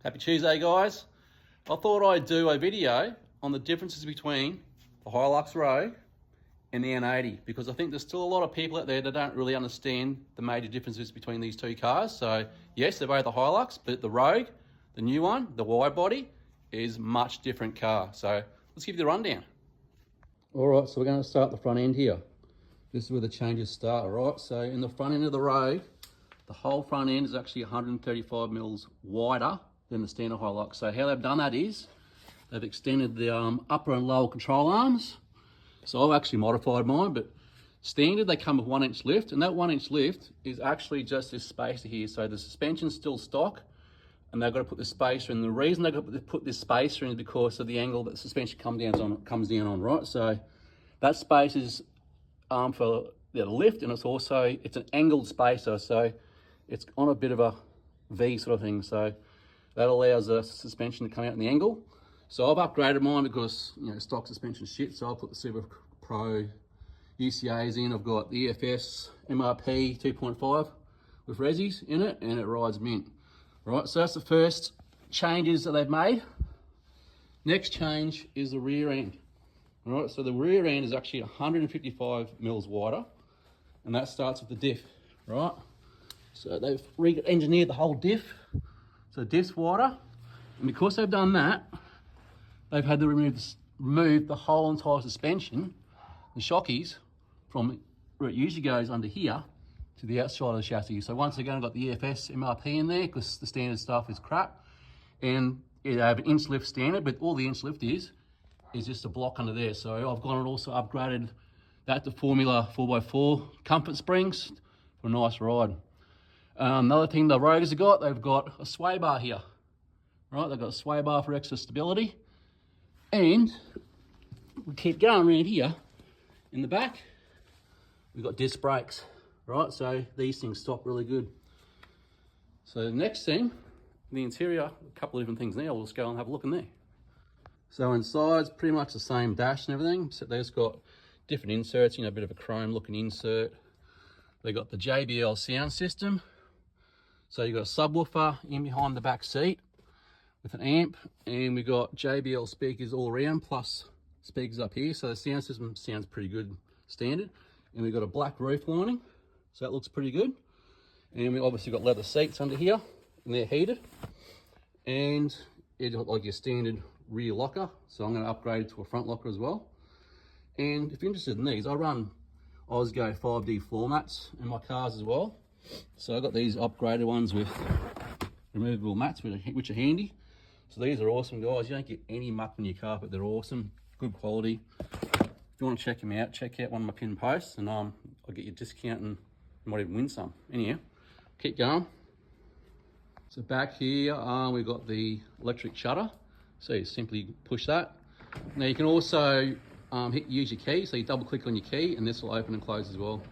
Happy Tuesday, guys. I thought I'd do a video on the differences between the Hilux Rogue and the N80 because I think there's still a lot of people out there that don't really understand the major differences between these two cars. So yes, they're both a Hilux, but the Rogue, the new one, the Widebody, is a much different car. So let's give you the rundown. All right, so we're going to start at the front end here. This is where the changes start, all right? So in the front end of the Rogue, the whole front end is actually 135 mils wider than the standard Hilux. So how they've done that is they've extended the upper and lower control arms. So I've actually modified mine, but standard they come with 1 inch lift, and that 1 inch lift is actually just this spacer here. So the suspension's still stock, and they've got to put the spacer in. The reason they've got to put this spacer in is because of the angle that the suspension comes down on, right? So that space is for the lift, and it's an angled spacer, so it's on a bit of a V sort of thing. So that allows the suspension to come out in the angle. So I've upgraded mine because, you know, stock suspension shit. So I'll put the Super Pro UCAs in. I've got the EFS MRP 2.5 with resis in it, and it rides mint. Right, so that's the first changes that they've made. Next change is the rear end. All right, so the rear end is actually 155 mils wider, and that starts with the diff, right? So they've re-engineered the whole diff. So the diff's wider, and because they've done that, they've had to remove the whole entire suspension, the shockies, from where it usually goes under here to the outside of the chassis. So once again, I've got the EFS MRP in there because the standard stuff is crap, and they have an inch lift standard, but all the inch lift is just a block under there. So I've gone and also upgraded that to Formula 4x4 comfort springs for a nice ride. Another thing the Rogues have got, they've got a sway bar here, right? They've got a sway bar for extra stability. And we keep going around here in the back, we've got disc brakes, right? So these things stop really good. So the next thing, the interior, a couple of different things there. We'll just go and have a look in there. So inside, it's pretty much the same dash and everything, except they've just got different inserts, you know, a bit of a chrome looking insert. They got the JBL sound system. So you've got a subwoofer in behind the back seat with an amp, and we've got JBL speakers all around, plus speakers up here. So the sound system sounds pretty good, standard. And we've got a black roof lining, so that looks pretty good. And we obviously got leather seats under here, and they're heated. And it's like your standard rear locker, so I'm going to upgrade it to a front locker as well. And if you're interested in these, I run Osgo 5D floor mats in my cars as well. So I've got these upgraded ones with removable mats, which are handy. So these are awesome, guys. You don't get any muck on your carpet. They're awesome, good quality. If you want to check them out, check out one of my pinned posts, and I'll get you a discount and you might even win some. Anyhow, keep going. So back here, we've got the electric shutter. So you simply push that. Now you can also use your key. So you double click on your key and this will open and close as well.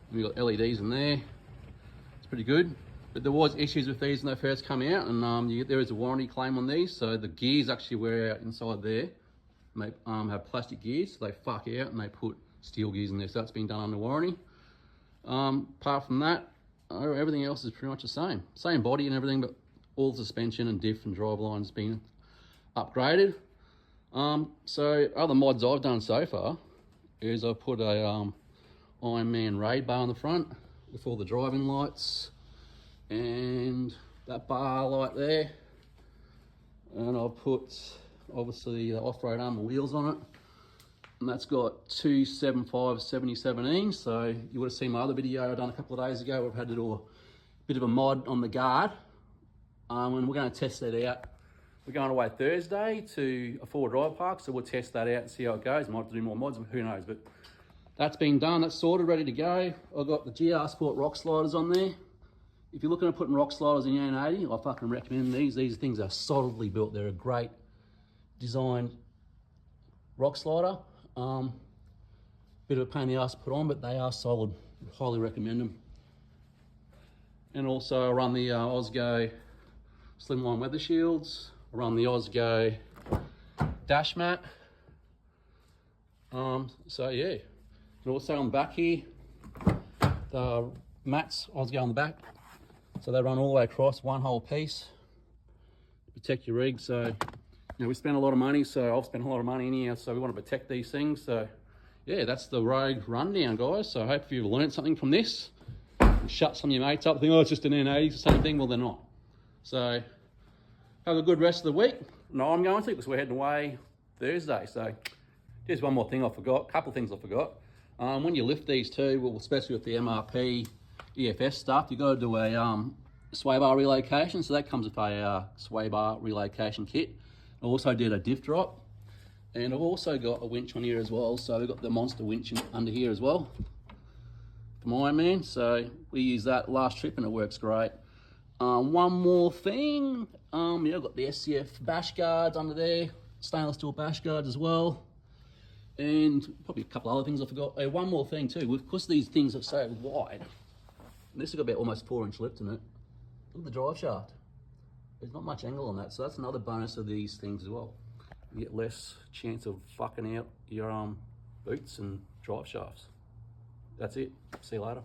And we've got LEDs in there. It's pretty good. But there was issues with these when they first come out, and there is a warranty claim on these. So the gears actually wear out inside there. And they have plastic gears, so they fuck out and they put steel gears in there. So that's been done under warranty. Apart from that, everything else is pretty much the same. Same body and everything, but all the suspension and diff and driveline has been upgraded. So other mods I've done so far is I've put a Iron Man raid bar on the front with all the driving lights and that bar light there, and I've put obviously the off-road armor wheels on it, and that's got 275 77E. So you would have seen my other video I done a couple of days ago where I've had to do a bit of a mod on the guard, and we're going to test that out. We're going away Thursday to a four-wheel drive park, so we'll test that out and see how it goes. Might have to do more mods, who knows, but that's been done, that's sorted, ready to go. I've got the GR Sport rock sliders on there. If you're looking at putting rock sliders in your N80, I fucking recommend these. These things are solidly built. They're a great designed rock slider. Bit of a pain in the ass to put on, but they are solid. Highly recommend them. And also I run the Osgo Slimline weather shields. I run the Osgo dash mat. So yeah. And also on the back here, the mats Osgo on the back. So they run all the way across, one whole piece. protect your rig. So, you know, we spend a lot of money, so I've spent a lot of money in here, so we want to protect these things. So, yeah, that's the Rogue rundown, guys. So I hope you've learned something from this. Shut some of your mates up, think, oh, it's just an N80, it's the same thing. Well, they're not. So, have a good rest of the week. No, I'm going to, because we're heading away Thursday. So, here's one more thing I forgot, a couple of things I forgot. When you lift these too, well, especially with the MRP EFS stuff, you got to do a sway bar relocation. So that comes with a sway bar relocation kit. I also did a diff drop, and I've also got a winch on here as well. So we've got the monster winch under here as well for my man. So we use that last trip and it works great. One more thing, yeah, I've got the SCF bash guards under there, stainless steel bash guards as well. And probably a couple other things I forgot. Oh, one more thing too, because these things are so wide, and this has got about almost 4-inch lift in it. Look at the drive shaft. There's not much angle on that, so that's another bonus of these things as well. You get less chance of fucking out your boots and drive shafts. That's it. See you later.